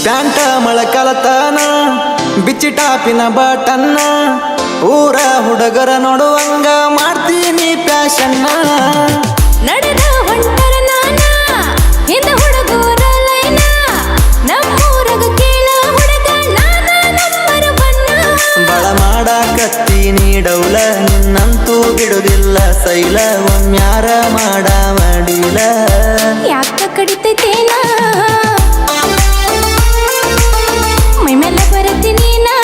ಪ್ಯಾಂಟ ಮೊಳಕಲತನ ಬಿಚ್ಚಿ ಟಾಪಿನ ಬಟನ್ನ ಊರ ಹುಡುಗರ ನೋಡುವಂಗ ಮಾಡ್ತೀನಿ ಪ್ಯಾಶನ್ನ ನಡೆದ ಹೊಂಟರ ನಾನ ಹಿಂದ ಹುಡುಗರ ಲೈನ ನಮ್ಮೂರಗ ಕೇಳ ಹುಡುಗ ನಾನ ನಂಬರ ಬನ್ನ ಬಳ ಮಾಡಾಕತ್ತೀನಿ ಡೌಲ ನಿನ್ನಂತೂ ಬಿಡುದಿಲ್ಲ ಸೈಲ ಒಮ್ಮ್ಯಾರ ಮಾಡಿಲ್ಲ ಯಾಕ ಕಡಿತೈತೇನ ಮೈ ಮೇಲೆ ಬರತೀನಿ ನಾ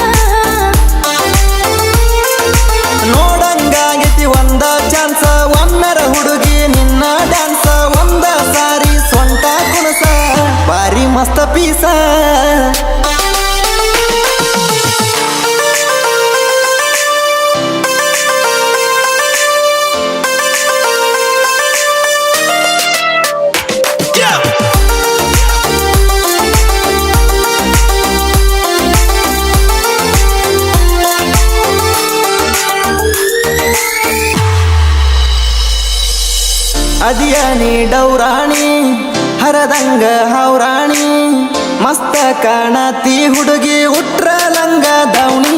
ನೋಡಂಗಾಗೈತಿ ಒಂದ ಚಾನ್ಸ ಒಮ್ಮೆರ ಹುಡುಗಿ ನಿನ್ನ ಡ್ಯಾನ್ಸ ಒಂದ ಸಾರಿ ಸೊಂಟ ಕುಣಸ ಬಾರಿ ಮಸ್ತ ಪೀಸ ಅದಿಯ ನೀ ಡೌರಾಣಿ ಹರದಂಗ ಹೌರಾಣಿ ಮಸ್ತ ಕಾಣತಿ ಹುಡುಗಿ ಉಟ್ರ ಲಂಗ ದೌಣಿ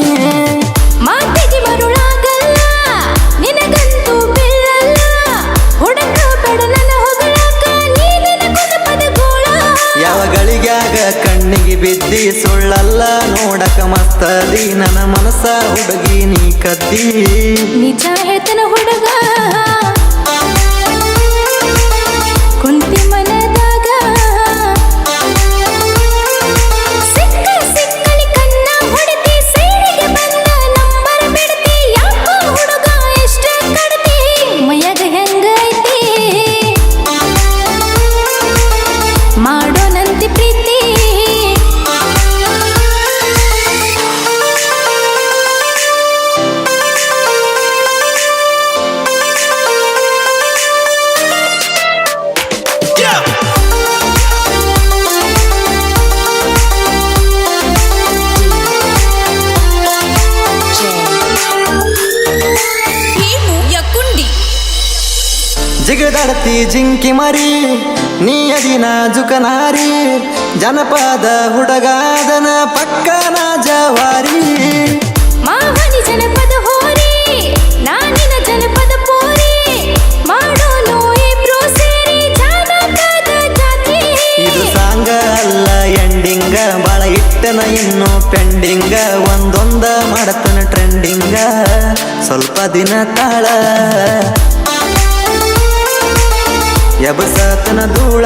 ಮಾತಿಗೆ ಮರುಳಾಗಲ್ಲ ನಿನಗಂತೂ ಬಿಲ್ಲಲ್ಲ ಹುಡುಗ ಬೇಡ ನನ್ನ ಹೊಗಳಾಕ ನೀನಿನ ಕುಲಪದ ಗೋಳ ಯಾವ ಗಳಿಗ್ಯಾಗ ಕಣ್ಣಿಗೆ ಬಿದ್ದಿ ಸುಳ್ಳಲ್ಲ ನೋಡಕ ಮಸ್ತದಿ ನನ್ನ ಮನಸ್ಸ ಹುಡುಗಿ ನೀ ಕದ್ದಿ ನಿಜ ಹೇಳ್ತನ ಹುಡುಗ ಕುಂತಿ ಮನದಾಗ ಸಿಕ್ಕಲಿ ಕನ್ನ ಹೊಡೆತಿ ಸೈಡಿಗೆ ಬಂದ ನಂಬರ್ ಬಿಡ್ತಿ ಯಾಕೋ ಹುಡುಗ ಎಷ್ಟ ಕಡ್ತಿ ಮೈಯಾಗ ಹೆಂಗೈತಿ ಮಾಡೋನಂತಿ ಪ್ರೀತಿ ಜಿಗದಾಡ್ತಿ ಜಿಂಕಿ ಮರಿ ನೀ ಅದಿನ ಜುಕನಾರಿ ಜನಪದ ಹುಡುಗಾದನ ಪಕ್ಕನ ಜವಾರಿ ಮಾವನಿ ಜನಪದ ಹೋರಿ ನಾನಿನ ಜನಪದ ಪೋರಿ ಮಾಡೋನು ಇಬ್ರು ಸೇರಿ ಜಾನಪದ ಜಾತಿ ಇದು ಸಾಂಗ ಅಲ್ಲ ಎಂಡಿಂಗ ಬಾಳ ಇಟ್ಟನ ಇನ್ನು ಪೆಂಡಿಂಗ ಒಂದೊಂದ ಮಾಡತನ ಟ್ರೆಂಡಿಂಗ ಸ್ವಲ್ಪ ದಿನ ತಾಳ ಎಬಸತನ ಧೂಳ